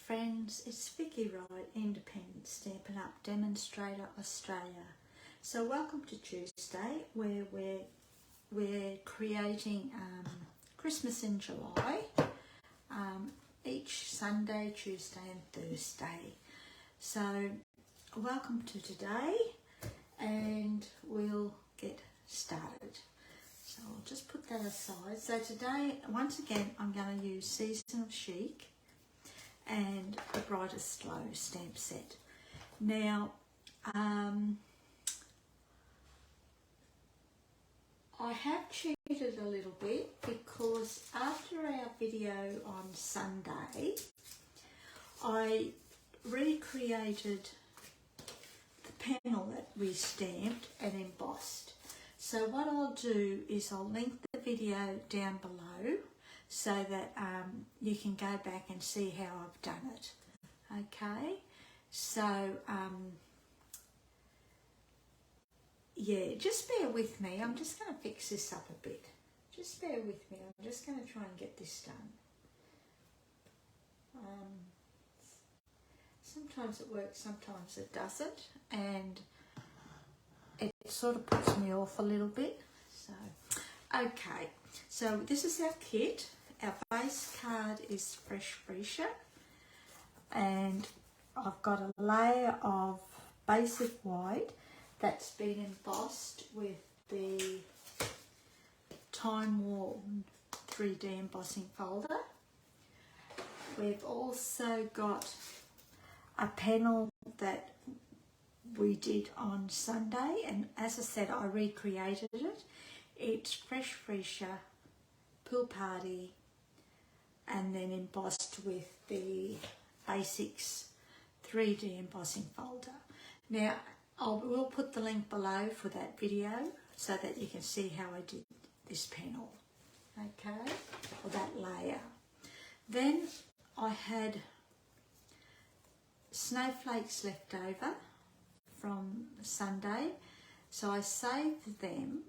friends, it's Vicky Wright, Independent Stampin' Up Demonstrator Australia. So welcome to Tuesday, where we're creating Christmas in July, each Sunday, Tuesday and Thursday. So welcome to today, and we'll get started. So I'll just put that aside. So today, once again, I'm going to use Seasonal Chic and the Brightest Glow stamp set. Now, I have cheated a little bit because after our video on Sunday, I recreated the panel that we stamped and embossed. So what I'll do is I'll link the video down below so that you can go back and see how I've done it. Okay, so yeah, just bear with me. I'm just going to fix this up a bit. Just bear with me. I'm just going to try and get this done. Sometimes it works, sometimes it doesn't, and it sort of puts me off a little bit. So, okay, so this is our kit. Our base card is Fresh Freesia, and I've got a layer of basic white that's been embossed with the time-worn 3D embossing folder. We've also got a panel that we did on Sunday, and as I said, I recreated it. It's Fresh Freesia, Pool Party, and then embossed with the Basics 3D embossing folder. Now, I will put the link below for that video so that you can see how I did this panel, okay, or that layer. Then I had snowflakes left over from Sunday, so I saved them,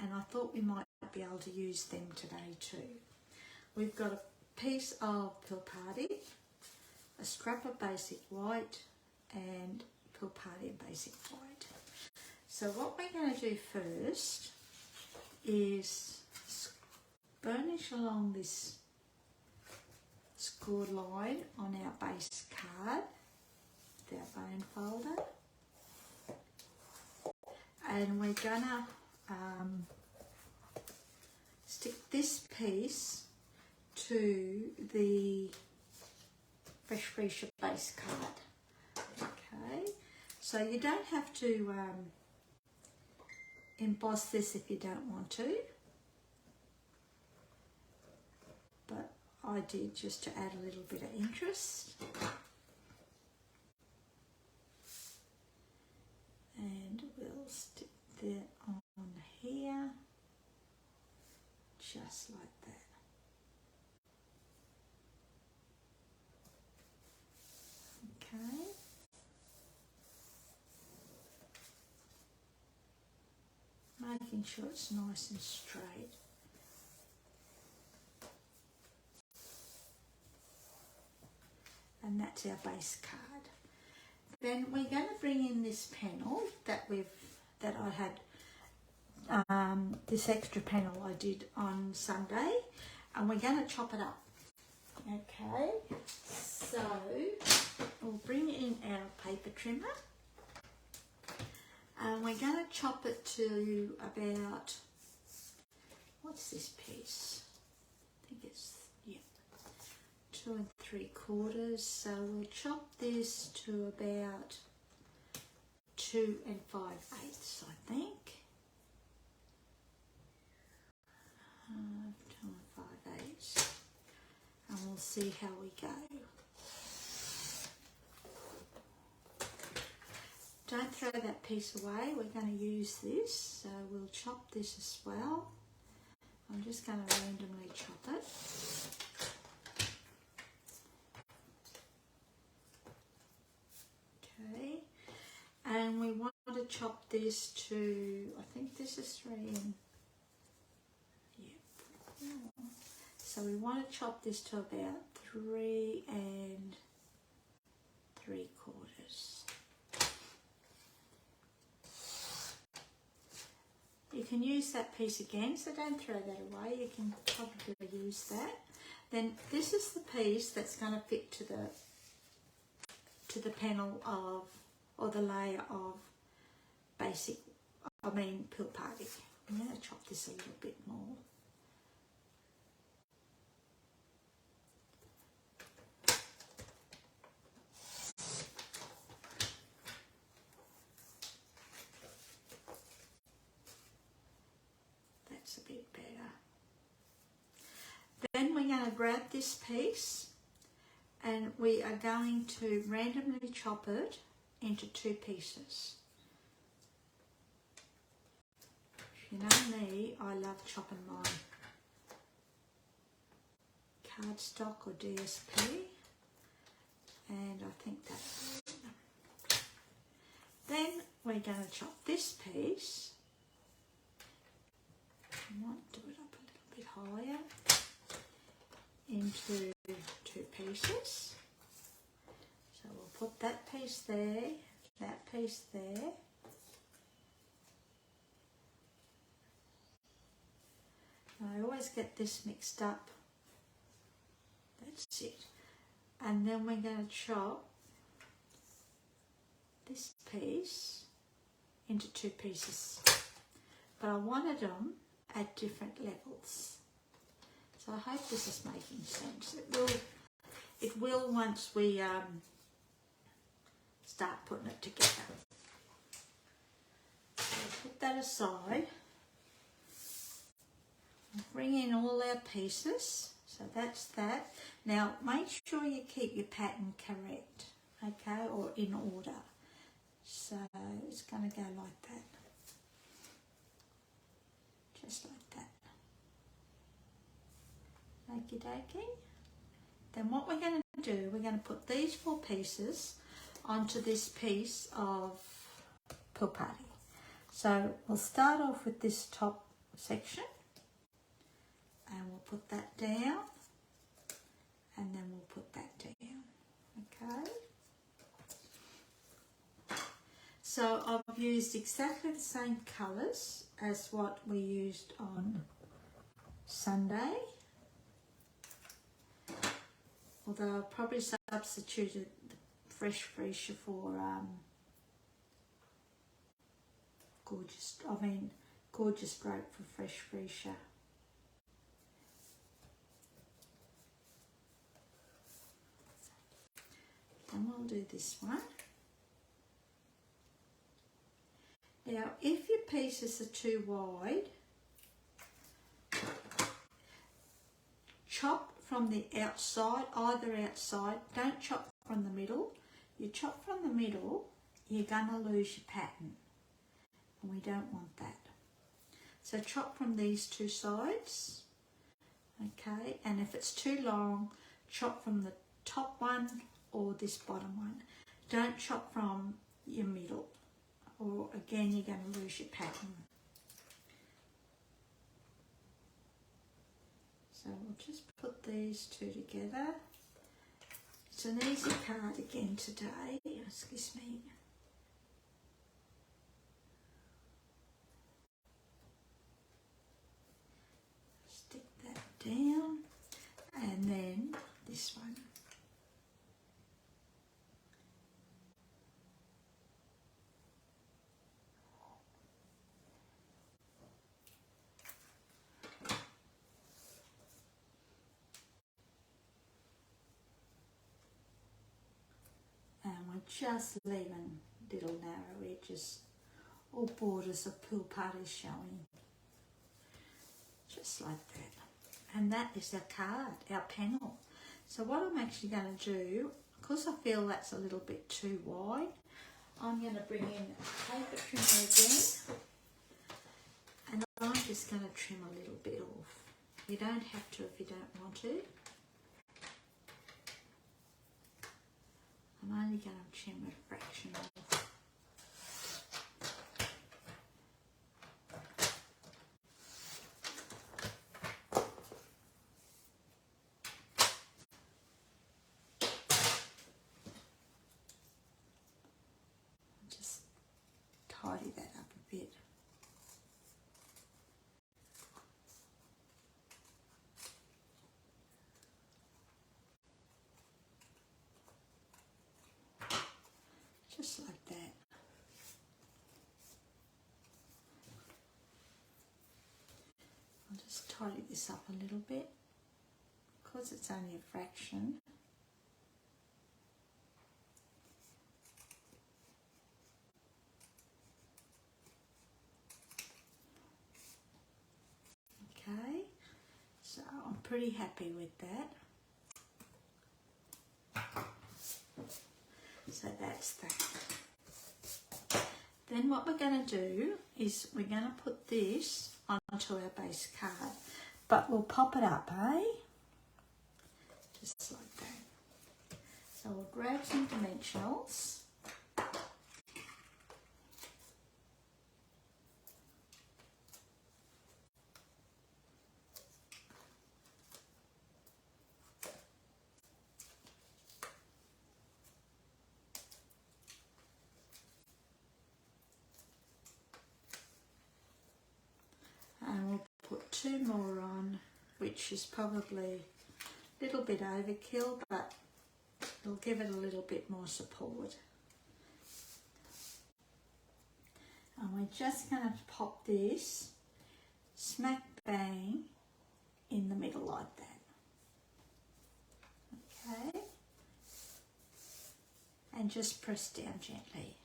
and I thought we might be able to use them today too. We've got a piece of Pool Party, a scrap of basic white, and Pool Party and basic white. So what we're going to do first is burnish along this scored line on our base card with our bone folder, and we're gonna stick this piece to the Fresh Freesia base card. Okay, so you don't have to emboss this if you don't want to, but I did just to add a little bit of interest. And we'll stick that on here, just like that. Okay. Making sure it's nice and straight. And that's our base card. Then we're going to bring in this panel that I had, this extra panel I did on Sunday, and we're going to chop it up. Okay, so we'll bring in our paper trimmer, and we're going to chop it to about, what's this piece? I think it's, yeah, 2 3/4. So we'll chop this to about 2 5/8, I think. 2 5/8, and we'll see how we go. Don't throw that piece away. We're going to use this, so we'll chop this as well. I'm just going to randomly chop it. Okay, and we want to chop this to, I think this is 3 and, yeah. So we want to chop this to about 3 and can use that piece again, so don't throw that away. You can probably use that. Then this is the piece that's going to fit to the panel of, or the layer of Pill Party. I'm going to chop this a little bit more. That's a bit better. Then we're going to grab this piece and we are going to randomly chop it into 2 pieces. If you know me, I love chopping my cardstock or DSP, and I think that's good. Then we're going to chop this piece. I might do it up a little bit higher, into 2 pieces. So we'll put that piece there, that piece there. I always get this mixed up. That's it. And then we're going to chop this piece into 2 pieces. But I wanted them at different levels. So I hope this is making sense. It will once we start putting it together. So put that aside. Bring in all our pieces. So that's that. Now make sure you keep your pattern correct, okay, or in order. So it's going to go like that. Just like that. Okie dokie. Then what we're going to do, we're going to put these 4 pieces onto this piece of Pill Party. So we'll start off with this top section and we'll put that down and then we'll put that down, okay? So I've used exactly the same colours as what we used on Sunday. Although I've probably substituted the fresh Freesia for gorgeous Wright for fresh Freesia. And we'll do this one. Now, if your pieces are too wide, chop from the outside, either outside. Don't chop from the middle. You chop from the middle, you're going to lose your pattern. And we don't want that. So chop from these 2 sides. Okay, and if it's too long, chop from the top one or this bottom one. Don't chop from your middle, or again you're going to lose your pattern. So we'll just put these 2 together. It's an easy card again today. Excuse me. Stick that down, and then this one. Just leaving little narrow edges or borders of Pill Party showing. Just like that. And that is our card, our panel. So what I'm actually going to do, because I feel that's a little bit too wide, I'm going to bring in a paper trimmer again. And I'm just going to trim a little bit off. You don't have to if you don't want to. I'm only going to trim a fraction off. Just tidy that up a bit. just like that. I'll just tidy this up a little bit because it's only a fraction. Okay, so I'm pretty happy with that. So that's that. Then what we're going to do is we're going to put this onto our base card, but we'll pop it up, eh? Just like that. So we'll grab some dimensionals. And we'll put 2 more on, which is probably a little bit overkill, but it'll give it a little bit more support. And we're just going to pop this smack bang in the middle like that. Okay. And just press down gently.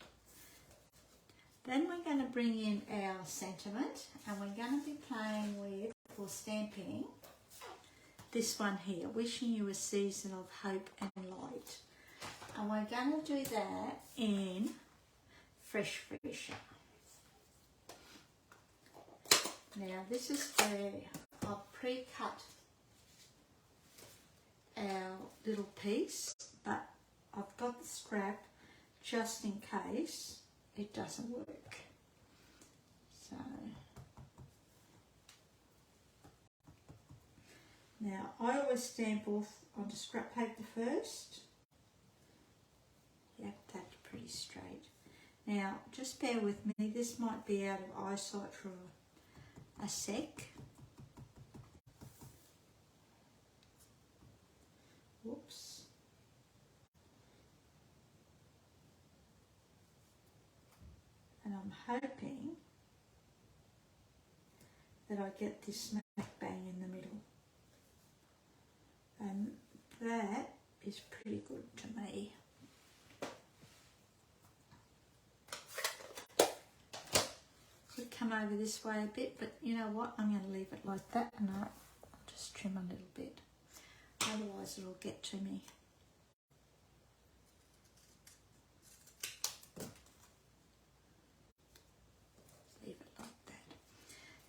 Then we're going to bring in our sentiment, and we're going to be playing with, for stamping, this one here, wishing you a season of hope and light. And we're going to do that in Fresh Freesia. Now this is where I've pre-cut our little piece, but I've got the scrap just in case it doesn't work. So now I always stamp off onto scrap paper first. Yep, that's pretty straight. Now just bear with me, this might be out of eyesight for a sec. Whoops. And I'm hoping that I get this smack bang in the middle. And that is pretty good to me. Could come over this way a bit, but you know what? I'm going to leave it like that, and I'll just trim a little bit. Otherwise it'll get to me. Leave it like that.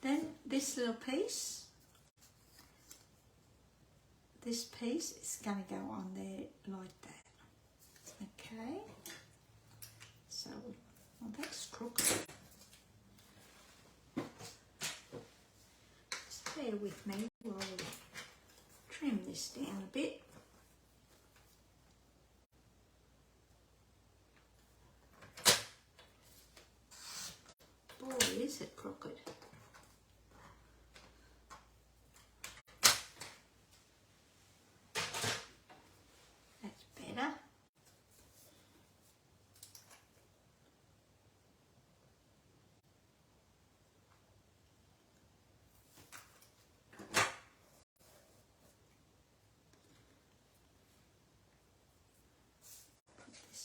Then this little piece, this piece is going to go on there like that. Okay. So, well, that's crooked. Just bear with me while we trim this down a bit. Boy, is it crooked. That's better.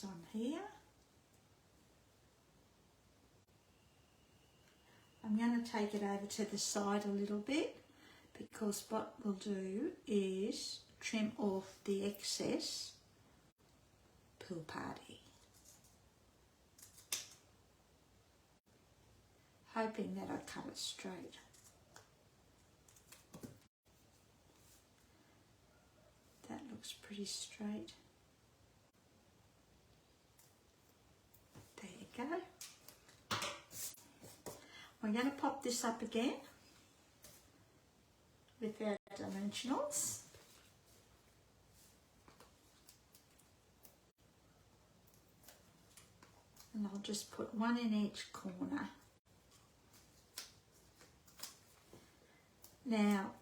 On here. I'm going to take it over to the side a little bit, because what we'll do is trim off the excess pool party. Hoping that I cut it straight. That looks pretty straight. There you go. We're going to pop this up again with our dimensionals. And I'll just put one in each corner. Now,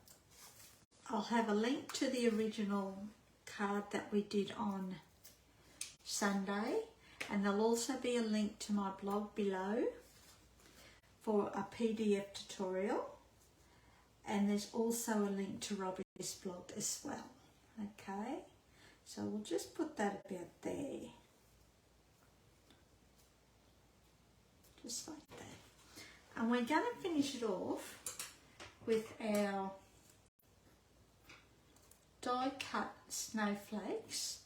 I'll have a link to the original card that we did on Sunday, And there'll also be a link to my blog below for a PDF tutorial. And there's also a link to Robbie's blog as well. Okay, so we'll just put that about there. Just like that. And we're going to finish it off with our die cut snowflakes.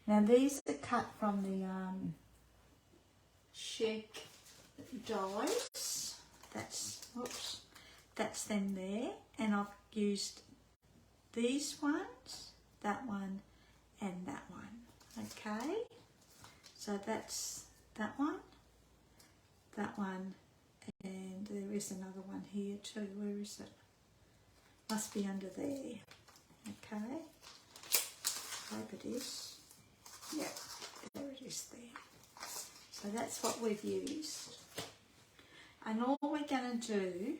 Now these are cut from the Chic dies. That's them there. And I've used these ones, that one and that one. Okay, so that's that one, and there is another one here too. Where is it? Must be under there. Okay, hope it is. Yeah, there it is there. So that's what we've used. And all we're going to do,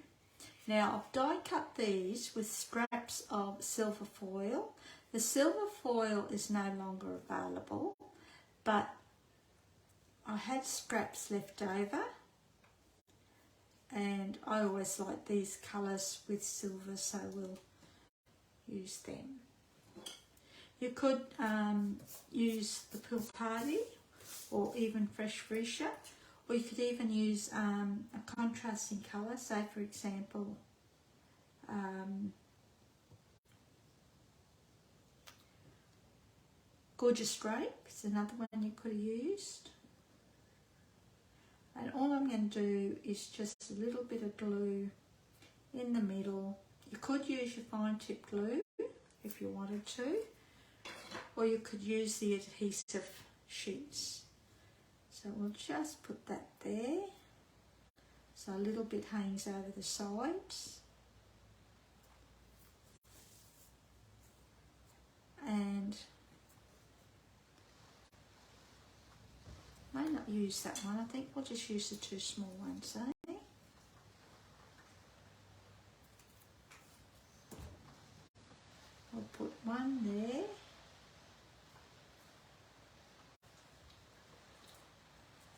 now I've die cut these with scraps of silver foil. The silver foil is no longer available, but I had scraps left over, and I always like these colours with silver, so we'll use them. You could use the Pool Party or even fresh Freesia, or you could even use a contrasting colour, say for example Gorgeous Grape is another one you could have used. And all I'm going to do is just a little bit of glue in the middle. You could use your fine tip glue if you wanted to, or you could use the adhesive sheets. So we'll just put that there. So a little bit hangs over the sides. And may not use that one. I think we'll just use the two small ones, eh? I'll put one there.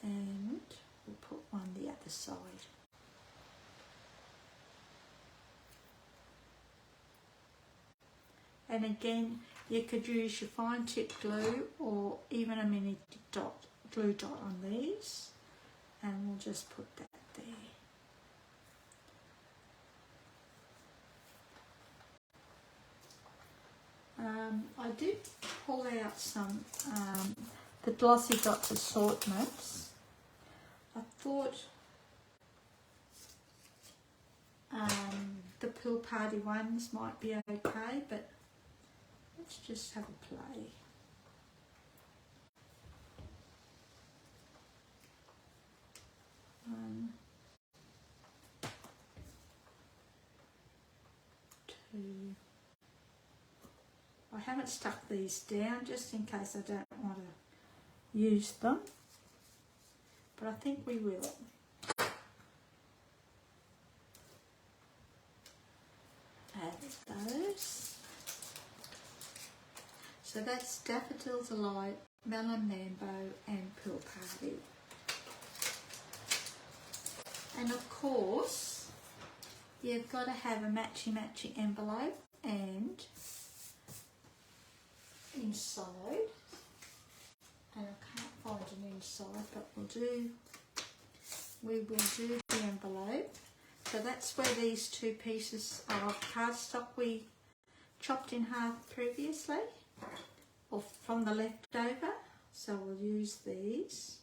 And we'll put one the other side. And again, you could use your fine tip glue or even a mini glue dot on these, and we'll just put that there. I did pull out some the Glossy Dots assortments. I thought the Pool Party ones might be okay, but let's just have a play. One, two. I haven't stuck these down just in case I don't want to use them, but I think we will. Add those. So that's Daffodils Alive, Melon Mambo and Pool Party. And of course, you've got to have a matchy envelope, and inside, and I can't find an inside, but we will do the envelope. So that's where these two pieces of cardstock we chopped in half previously, or from the leftover. So we'll use these.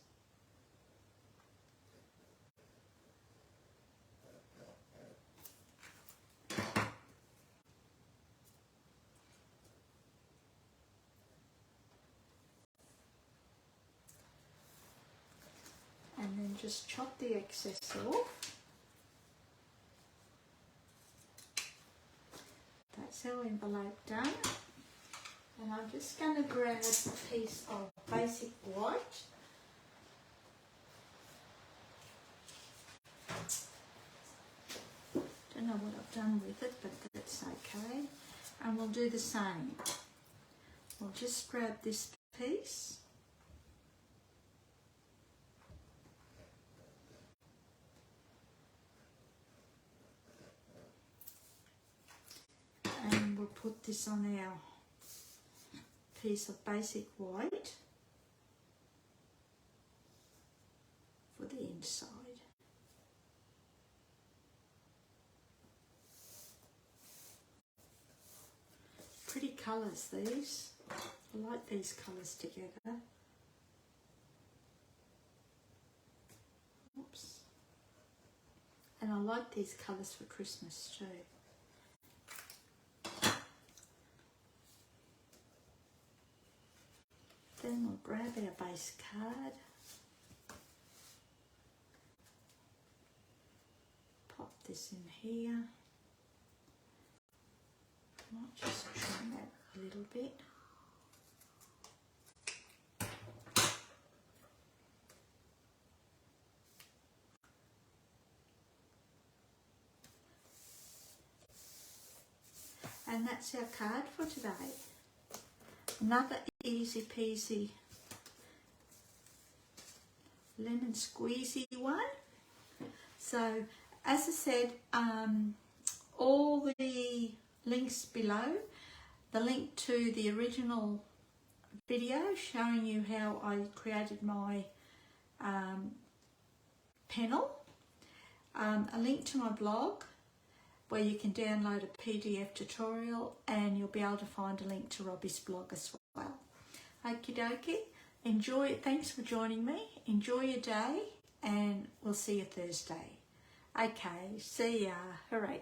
And then just chop the excess off. That's our envelope done. And I'm just going to grab a piece of basic white. Don't know what I've done with it, but that's okay. And we'll do the same. We'll just grab this piece. we'll put this on our piece of basic white for the inside. Pretty colours these. I like these colours together. Oops. And I like these colours for Christmas too. Then we'll grab our base card, pop this in here. I might just trim that a little bit. And that's our card for today. Another easy peasy lemon squeezy one. So as I said, all the links below, the link to the original video showing you how I created my panel, a link to my blog where you can download a PDF tutorial, and you'll be able to find a link to Robbie's blog as well. Okie dokie, enjoy it. Thanks for joining me. Enjoy your day, and we'll see you Thursday. Okay, see ya. Hooray.